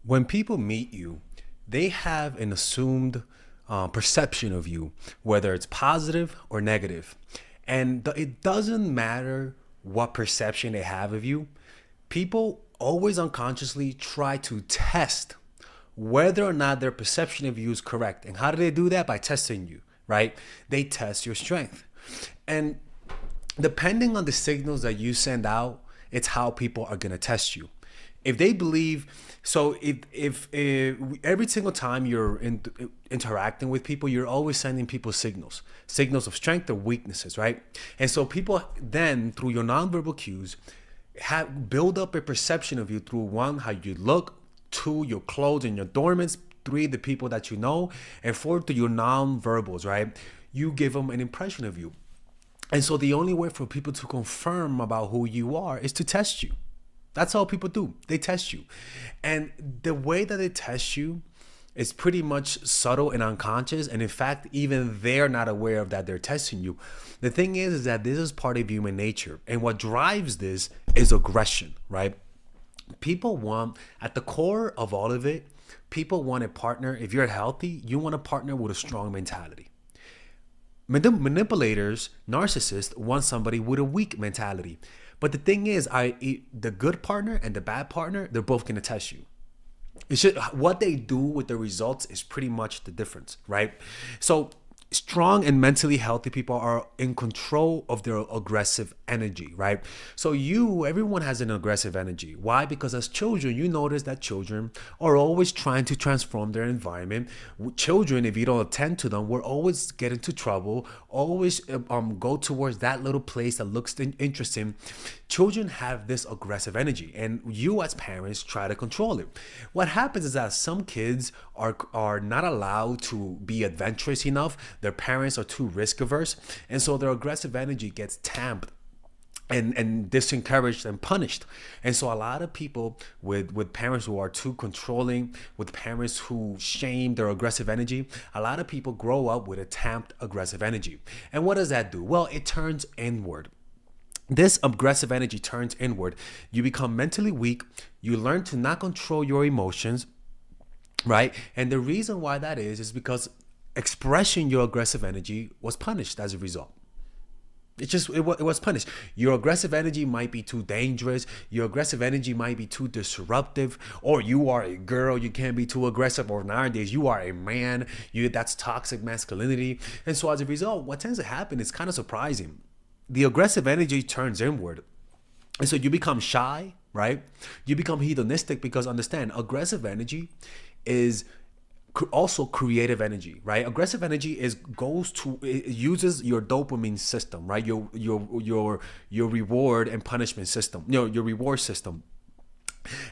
When people meet you, they have an assumed perception of you, whether it's positive or negative. And it doesn't matter what perception they have of you. People always unconsciously try to test whether or not their perception of you is correct. And how do they do that? By testing you, right? They test your strength. And depending on the signals that you send out, it's how people are going to test you. If they believe, so if every single time you're interacting with people, you're always sending people signals of strength or weaknesses, right? And so people then, through your nonverbal cues, build up a perception of you through one, how you look, two, your clothes and your adornments, three, the people that you know, and four, through your nonverbals, right? You give them an impression of you. And so the only way for people to confirm about who you are is to test you. That's all people do. They test you. And the way that they test you is pretty much subtle and unconscious. And in fact, even they're not aware of that they're testing you. The thing is that this is part of human nature. And what drives this is aggression, right? People want, at the core of all of it, people want a partner. If you're healthy, you want a partner with a strong mentality. Manipulators, narcissists want somebody with a weak mentality. But the thing is, the good partner and the bad partner, they're both gonna test you. It's just what they do with the results is pretty much the difference, right? So strong and mentally healthy people are in control of their aggressive energy, right? So everyone has an aggressive energy. Why? Because as children, you notice that children are always trying to transform their environment. Children, if you don't attend to them, will always get into trouble, always go towards that little place that looks interesting. Children have this aggressive energy, and you as parents try to control it. What happens is that some kids are not allowed to be adventurous enough. Their parents are too risk averse, and so their aggressive energy gets tamped and disencouraged and punished. And so a lot of people with parents who are too controlling, with parents who shame their aggressive energy, a lot of people grow up with a tamped aggressive energy. And what does that do? Well, it turns inward. This aggressive energy turns inward. You become mentally weak. You learn to not control your emotions, right? And the reason why that is because expressing your aggressive energy was punished as a result. It was punished. Your aggressive energy might be too dangerous. Your aggressive energy might be too disruptive. Or you are a girl, you can't be too aggressive. Or nowadays, you are a man, that's toxic masculinity. And so as a result, what tends to happen is kind of surprising. The aggressive energy turns inward. And so you become shy, right? You become hedonistic because understand, aggressive energy is also creative energy, right? Aggressive energy it uses your dopamine system, right? Your reward and punishment system, your reward system.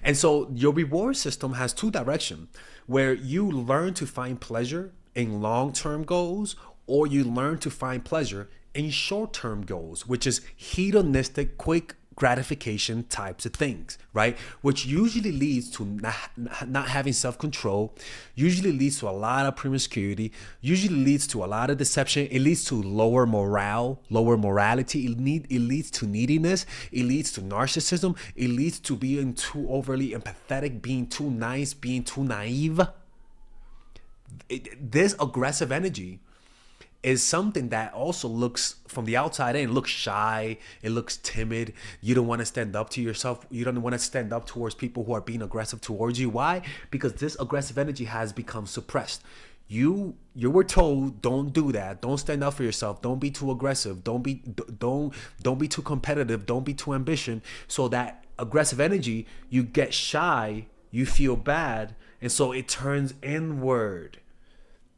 And so your reward system has two directions where you learn to find pleasure in long-term goals, or you learn to find pleasure in short-term goals, which is hedonistic, quick gratification types of things, right? Which usually leads to not having self-control, usually leads to a lot of promiscuity, usually leads to a lot of deception. It leads to lower morale, lower morality. It leads to neediness. It leads to narcissism. It leads to being too overly empathetic, being too nice, being too naive. This aggressive energy is something that also looks from the outside in, looks shy, it looks timid. You don't want to stand up to yourself. You don't want to stand up towards people who are being aggressive towards you. Why? Because this aggressive energy has become suppressed. You were told, don't do that. Don't stand up for yourself. Don't be too aggressive. Don't be too competitive. Don't be too ambitious. So that aggressive energy, you get shy, you feel bad, and so it turns inward.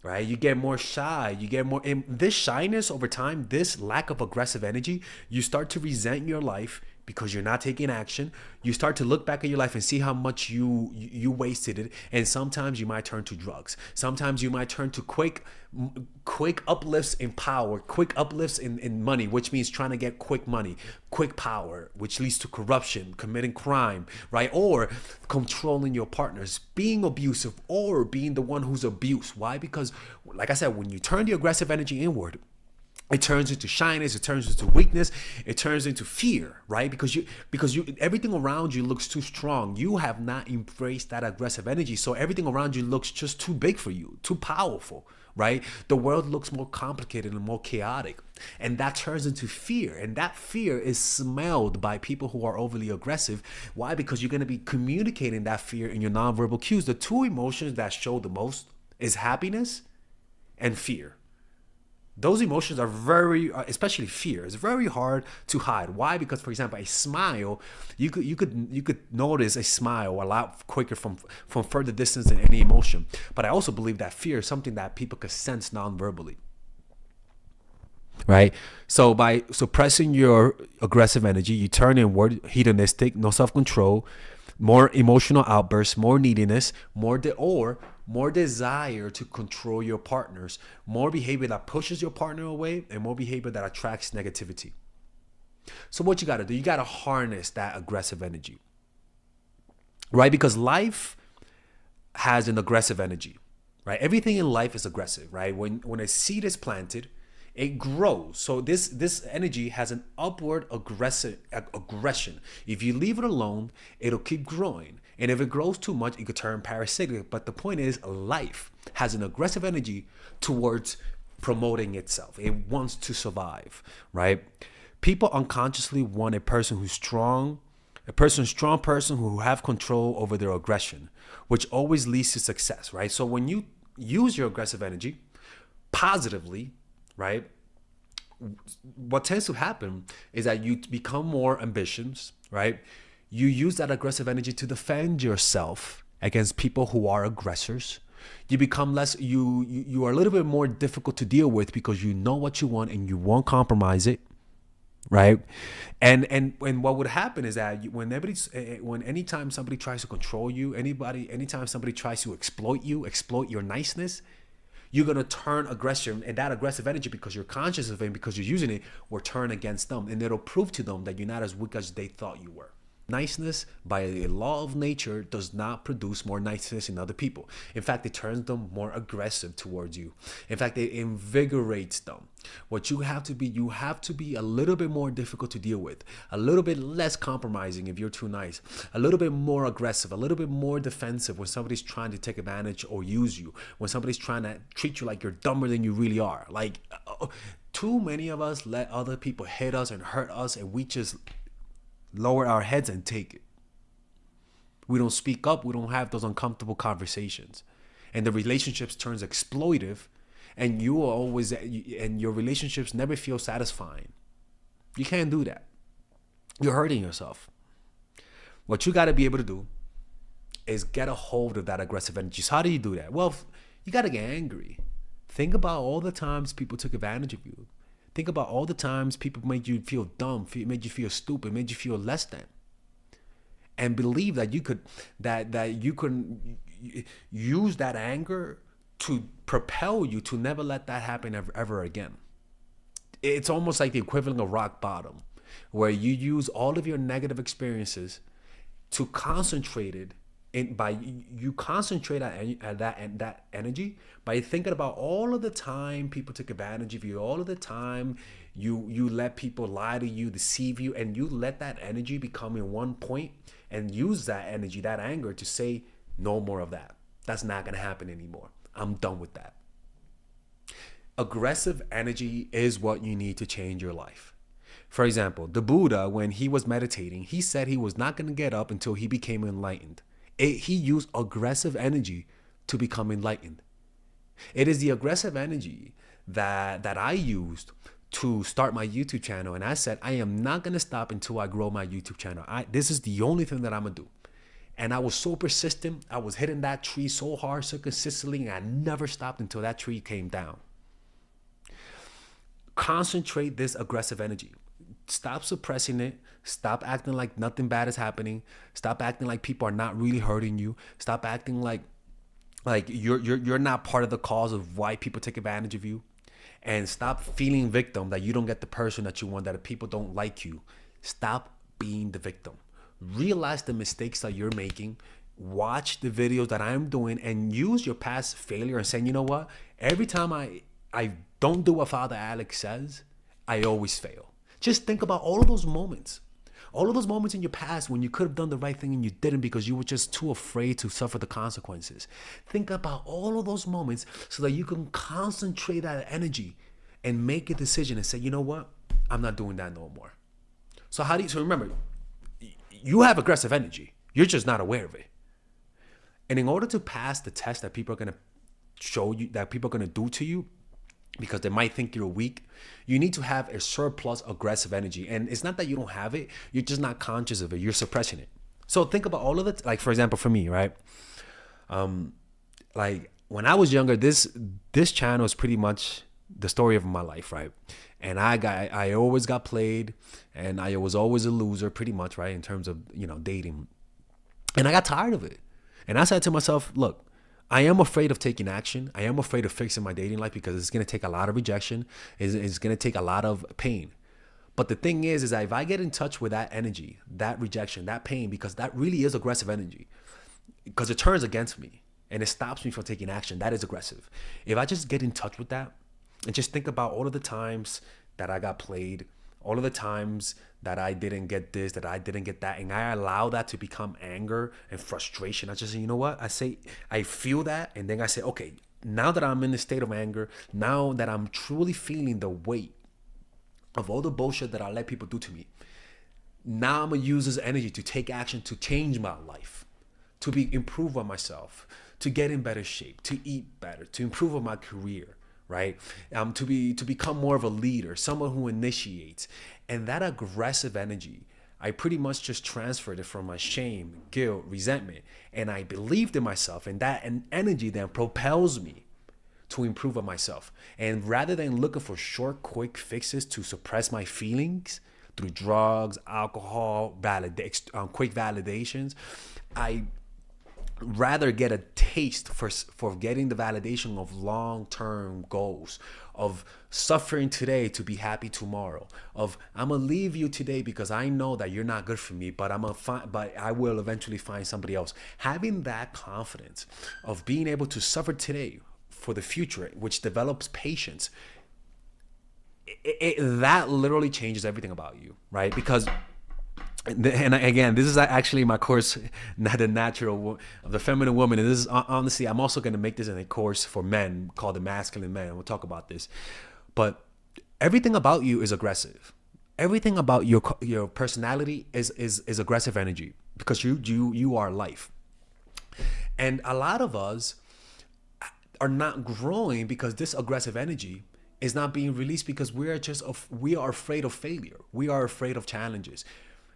Right? You get more shy, you get more, and this shyness over time, this lack of aggressive energy, you start to resent your life because you're not taking action. You start to look back at your life and see how much you wasted it. And sometimes you might turn to drugs. Sometimes you might turn to quick uplifts in power, quick uplifts in money, which means trying to get quick money, quick power, which leads to corruption, committing crime, right? Or controlling your partners, being abusive, or being the one who's abused. Why? Because, like I said, when you turn the aggressive energy inward, It turns into shyness, it turns into weakness, it turns into fear, right? Because you everything around you looks too strong. You have not embraced that aggressive energy. So everything around you looks just too big for you, too powerful, right? The world looks more complicated and more chaotic. And that turns into fear. And that fear is smelled by people who are overly aggressive. Why? Because you're gonna be communicating that fear in your nonverbal cues. The two emotions that show the most is happiness and fear. Those emotions are very, especially fear, is very hard to hide. Why? Because, for example, a smile, you could notice a smile a lot quicker from further distance than any emotion. But I also believe that fear is something that people could sense non-verbally, right? So by suppressing your aggressive energy, you turn inward, hedonistic, no self-control, more emotional outbursts, more neediness, more desire to control your partners, more behavior that pushes your partner away, and more behavior that attracts negativity. So what you got to do, you got to harness that aggressive energy, right? Because life has an aggressive energy, right? Everything in life is aggressive, right? When a seed is planted, it grows. So this energy has an upward aggression. If you leave it alone, it'll keep growing. And if it grows too much, it could turn parasitic. But the point is, life has an aggressive energy towards promoting itself. It wants to survive, right? People unconsciously want a person who's strong, strong person who have control over their aggression, which always leads to success, right? So when you use your aggressive energy positively, right, what tends to happen is that you become more ambitious, right? You use that aggressive energy to defend yourself against people who are aggressors. You become less, you are a little bit more difficult to deal with because you know what you want and you won't compromise it, right? And what would happen is that anytime somebody tries to control you, anytime somebody tries to exploit your niceness, you're going to turn aggression, and that aggressive energy, because you're conscious of it, because you're using it, will turn against them, and it'll prove to them that you're not as weak as they thought you were. Niceness, by a law of nature, does not produce more niceness in other people. In fact, it turns them more aggressive towards you. In fact, it invigorates them. What you have to be a little bit more difficult to deal with, a little bit less compromising if you're too nice, a little bit more aggressive, a little bit more defensive when somebody's trying to take advantage or use you, when somebody's trying to treat you like you're dumber than you really are. Like, too many of us let other people hit us and hurt us, and we just lower our heads and take it. We don't speak up. We don't have those uncomfortable conversations, and the relationships turns exploitive, and your relationships never feel satisfying. You can't do that. You're hurting yourself. What you got to be able to do is get a hold of that aggressive energy. So how do you do that? Well, you got to get angry. Think about all the times people took advantage of you. Think about all the times people made you feel dumb, made you feel stupid, made you feel less than. And believe that you could use that anger to propel you to never let that happen ever again. It's almost like the equivalent of rock bottom, where you use all of your negative experiences to concentrate it you concentrate at that energy by thinking about all of the time people took advantage of you, all of the time you let people lie to you, deceive you, and you let that energy become in one point and use that energy, that anger, to say no more of that. That's not going to happen anymore. I'm done with that. Aggressive energy is what you need to change your life. For example, the Buddha, when he was meditating, he said he was not going to get up until he became enlightened. He used aggressive energy to become enlightened. It is the aggressive energy that I used to start my YouTube channel. And I said, I am not going to stop until I grow my YouTube channel. This is the only thing that I'm going to do. And I was so persistent. I was hitting that tree so hard, so consistently, and I never stopped until that tree came down. Concentrate this aggressive energy. Stop suppressing it. Stop acting like nothing bad is happening. Stop acting like people are not really hurting you. Stop acting like you're not part of the cause of why people take advantage of you. And stop feeling victim, that you don't get the person that you want, that people don't like you. Stop being the victim. Realize the mistakes that you're making. Watch the videos that I'm doing and use your past failure and saying, you know what? Every time I I don't do what Father Alex says, I always fail. Just think about all of those moments. All of those moments in your past when you could have done the right thing and you didn't because you were just too afraid to suffer the consequences. Think about all of those moments so that you can concentrate that energy and make a decision and say, you know what? I'm not doing that no more. So remember, you have aggressive energy. You're just not aware of it. And in order to pass the test that people are going to show you, that people are going to do to you, because they might think you're weak, you need to have a surplus aggressive energy. And it's not that you don't have it, you're just not conscious of it, you're suppressing it. So think about all of it. Like, for example, for me, right? Like when I was younger, this channel is pretty much the story of my life, right? And I always got played, and I was always a loser pretty much, right? In terms of, dating. And I got tired of it. And I said to myself, look, I am afraid of taking action. I am afraid of fixing my dating life because it's going to take a lot of rejection. It's going to take a lot of pain. But the thing is that if I get in touch with that energy, that rejection, that pain, because that really is aggressive energy, because it turns against me and it stops me from taking action, that is aggressive. If I just get in touch with that and just think about all of the times that I got played, all of the times that I didn't get this, that I didn't get that, and I allow that to become anger and frustration. I just say, you know what? I feel that, and then I say, okay, now that I'm in the state of anger, now that I'm truly feeling the weight of all the bullshit that I let people do to me, now I'm gonna use this energy to take action to change my life, to improve on myself, to get in better shape, to eat better, to improve on my career, right? To become more of a leader, someone who initiates. And that aggressive energy, I pretty much just transferred it from my shame, guilt, resentment, and I believed in myself, and that energy then propels me to improve on myself. And rather than looking for short, quick fixes to suppress my feelings through drugs, alcohol, quick validations, I rather get a taste for getting the validation of long-term goals, of suffering today to be happy tomorrow, of I'm gonna leave you today because I know that you're not good for me, but I will eventually find somebody else. Having that confidence of being able to suffer today for the future, which develops patience, that literally changes everything about you, right? Because and again, this is actually my course, not the natural of the feminine woman. And this is honestly, I'm also going to make this in a course for men called the masculine man. We'll talk about this. But everything about you is aggressive. Everything about your personality is aggressive energy, because you are life. And a lot of us are not growing because this aggressive energy is not being released, because we are afraid of failure. We are afraid of challenges.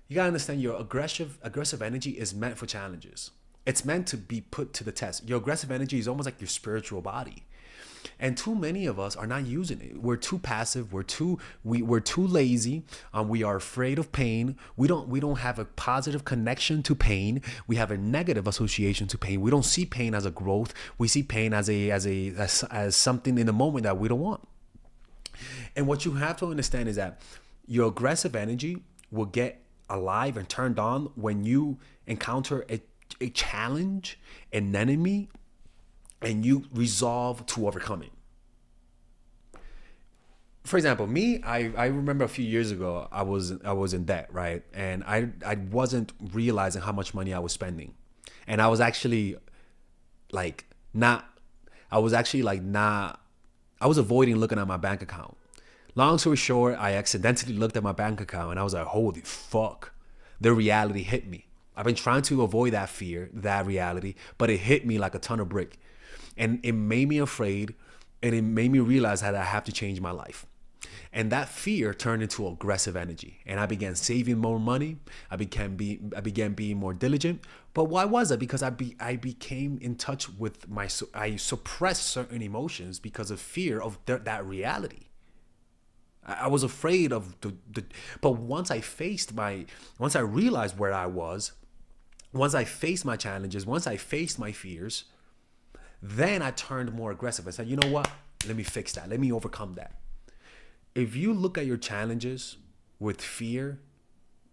You gotta understand, your aggressive energy is meant for challenges. It's meant to be put to the test. Your aggressive energy is almost like your spiritual body. And too many of us are not using it. We're too passive. We're too lazy. We are afraid of pain. We don't have a positive connection to pain. We have a negative association to pain. We don't see pain as a growth. We see pain as something in the moment that we don't want. And what you have to understand is that your aggressive energy will get alive and turned on when you encounter a challenge, an enemy, and you resolve to overcome it. For example, me, I remember a few years ago, I was in debt, right? And I wasn't realizing how much money I was spending. And I was actually I was avoiding looking at my bank account. Long story short, I accidentally looked at my bank account and I was like, holy fuck. The reality hit me. I've been trying to avoid that fear, that reality, but it hit me like a ton of brick. And it made me afraid, and it made me realize that I have to change my life. And that fear turned into aggressive energy. And I began saving more money. I began being more diligent. But why was that? Because I became in touch with I suppressed certain emotions because of fear of that reality. I was afraid of but once I realized where I was, once I faced my challenges, once I faced my fears, then I turned more aggressive. I said, you know what? Let me fix that. Let me overcome that. If you look at your challenges with fear,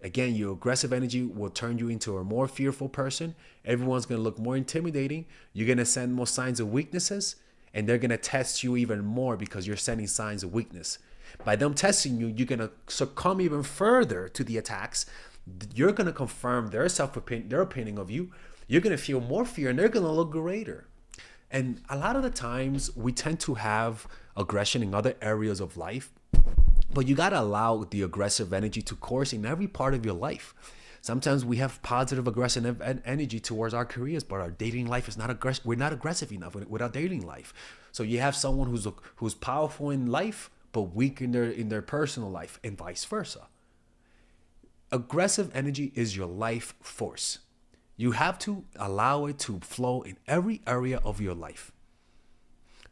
again, your aggressive energy will turn you into a more fearful person. Everyone's going to look more intimidating. You're going to send more signs of weaknesses. And they're going to test you even more because you're sending signs of weakness. By them testing you, you're going to succumb even further to the attacks. You're going to confirm their their opinion of you. You're going to feel more fear, and they're going to look greater. And a lot of the times we tend to have aggression in other areas of life, but you got to allow the aggressive energy to course in every part of your life. Sometimes we have positive aggressive energy towards our careers, but our dating life is not aggressive. We're not aggressive enough with our dating life. So you have someone who's powerful in life, but weak in their personal life, and vice versa. Aggressive energy is your life force. You have to allow it to flow in every area of your life.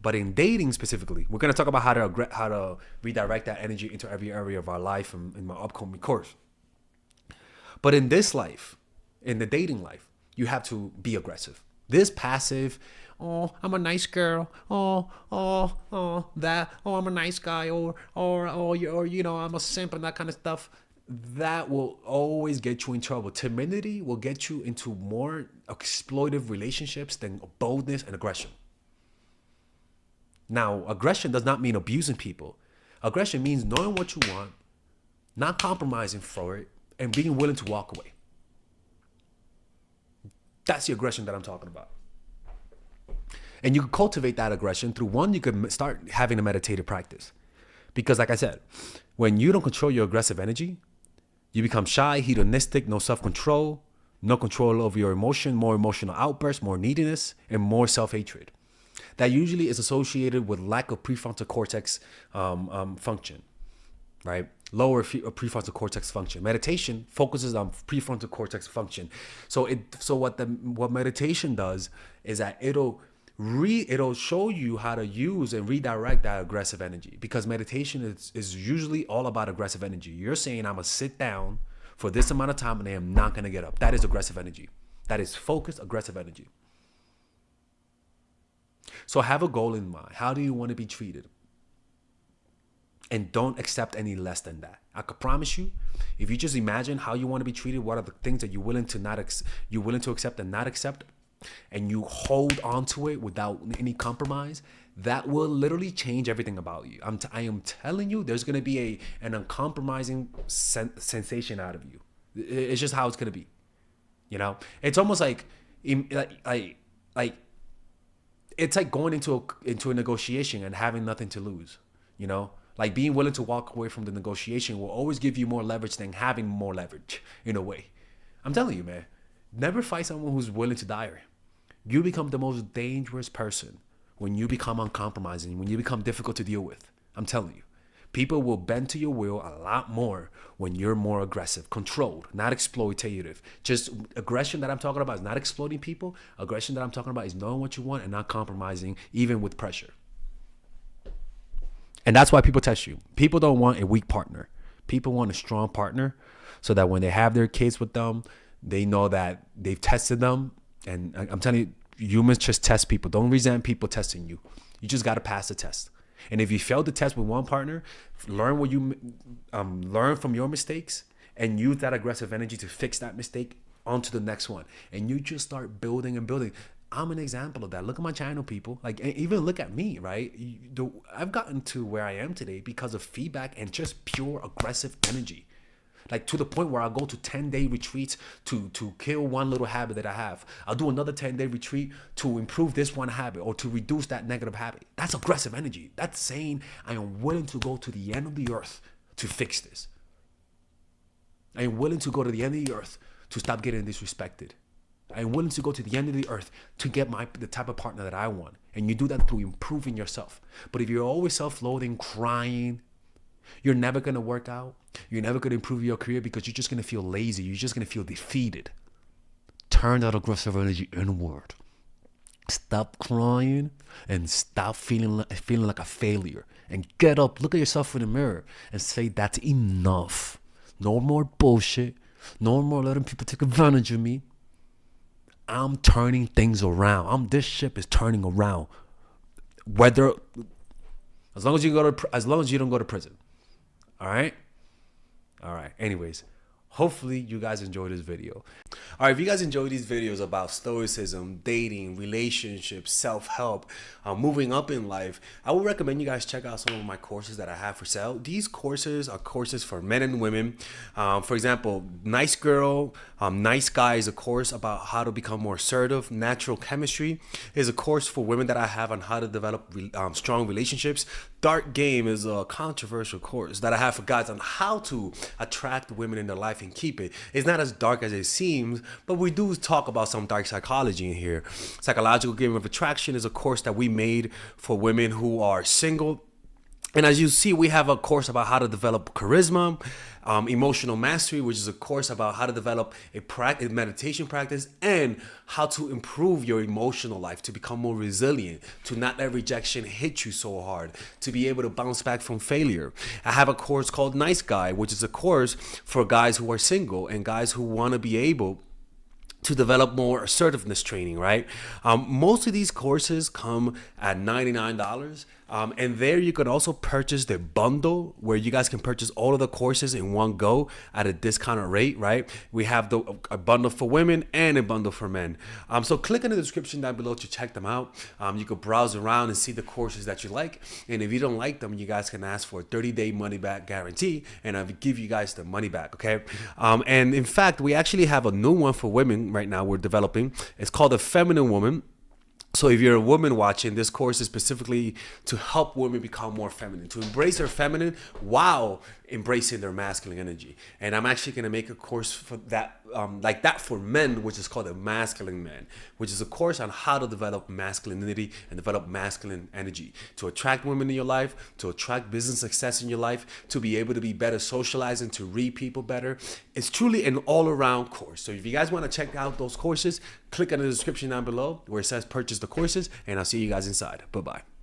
But in dating specifically, we're going to talk about how to redirect that energy into every area of our life in my upcoming course. But in this life, in the dating life, you have to be aggressive. This passive, oh, I'm a nice girl, I'm a nice guy, or I'm a simp and that kind of stuff. That will always get you in trouble. Timidity will get you into more exploitive relationships than boldness and aggression. Now, aggression does not mean abusing people. Aggression means knowing what you want, not compromising for it, and being willing to walk away. That's the aggression that I'm talking about. And you can cultivate that aggression through one, you could start having a meditative practice. Because like I said, when you don't control your aggressive energy, you become shy, hedonistic, no self-control, no control over your emotion, more emotional outbursts, more neediness, and more self-hatred. That usually is associated with lack of prefrontal cortex function, right? Lower prefrontal cortex function. Meditation focuses on prefrontal cortex function. So what meditation does is that it'll show you how to use and redirect that aggressive energy, because meditation is usually all about aggressive energy. You're saying, I'm gonna sit down for this amount of time and I am not gonna get up. That is aggressive energy. That is focused aggressive energy. So have a goal in mind. How do you want to be treated? And don't accept any less than that. I could promise you, if you just imagine how you want to be treated, what are the things that you're willing to accept and not accept, and you hold on to it without any compromise, that will literally change everything about you. I am telling you, there's going to be an uncompromising sensation out of you. It's just how it's going to be. You know, it's almost like it's like going into a negotiation and having nothing to lose. You know, like being willing to walk away from the negotiation will always give you more leverage than having more leverage, in a way. I'm telling you, man, never fight someone who's willing to die. You become the most dangerous person when you become uncompromising, when you become difficult to deal with. I'm telling you. People will bend to your will a lot more when you're more aggressive, controlled, not exploitative. Just aggression that I'm talking about is not exploiting people. Aggression that I'm talking about is knowing what you want and not compromising, even with pressure. And that's why people test you. People don't want a weak partner. People want a strong partner so that when they have their kids with them, they know that they've tested them. And I'm telling you, humans just test people. Don't resent people testing you. You just got to pass the test. And if you fail the test with one partner, learn from your mistakes and use that aggressive energy to fix that mistake onto the next one. And you just start building and building. I'm an example of that. Look at my channel, people. Like, even look at me, right? I've gotten to where I am today because of feedback and just pure aggressive energy. Like, to the point where I'll go to 10-day retreats to kill one little habit that I have. I'll do another 10-day retreat to improve this one habit or to reduce that negative habit. That's aggressive energy. That's saying I am willing to go to the end of the earth to fix this. I am willing to go to the end of the earth to stop getting disrespected. I am willing to go to the end of the earth to get the type of partner that I want. And you do that through improving yourself. But if you're always self-loathing, crying, you're never going to work out. You're never going to improve your career because you're just going to feel lazy. You're just going to feel defeated. Turn that aggressive energy inward. Stop crying and stop feeling like a failure. And get up, look at yourself in the mirror and say, that's enough. No more bullshit. No more letting people take advantage of me. I'm turning things around. This ship is turning around. As long as you don't go to prison. All right. Anyways, Hopefully you guys enjoy this video. All right, if you guys enjoy these videos about stoicism, dating, relationships, self-help, moving up in life, I would recommend you guys check out some of my courses that I have for sale. These courses are courses for men and women. For example, Nice Girl, Nice Guy is a course about how to become more assertive. Natural Chemistry is a course for women that I have on how to develop strong relationships. Dark Game is a controversial course that I have for guys on how to attract women in their life and keep it. It's not as dark as it seems, but we do talk about some dark psychology in here. Psychological Game of Attraction is a course that we made for women who are single. And as you see, we have a course about how to develop charisma, emotional mastery, which is a course about how to develop a meditation practice and how to improve your emotional life, to become more resilient, to not let rejection hit you so hard, to be able to bounce back from failure. I have a course called Nice Guy, which is a course for guys who are single and guys who want to be able to develop more assertiveness training, right? Most of these courses come at $99. And there you could also purchase the bundle where you guys can purchase all of the courses in one go at a discounted rate, right? We have a bundle for women and a bundle for men. So click in the description down below to check them out. You could browse around and see the courses that you like. And if you don't like them, you guys can ask for a 30-day money back guarantee and I'll give you guys the money back, okay? And in fact, we actually have a new one for women right now we're developing. It's called The Feminine Woman. So if you're a woman watching, this course is specifically to help women become more feminine, to embrace their feminine while embracing their masculine energy. And I'm actually going to make a course for that, like that for men, which is called a Masculine Man, which is a course on how to develop masculinity and develop masculine energy, to attract women in your life, to attract business success in your life, to be able to be better socializing, to read people better. It's truly an all-around course. So if you guys want to check out those courses, click on the description down below where it says purchase the courses, and I'll see you guys inside. Bye-bye.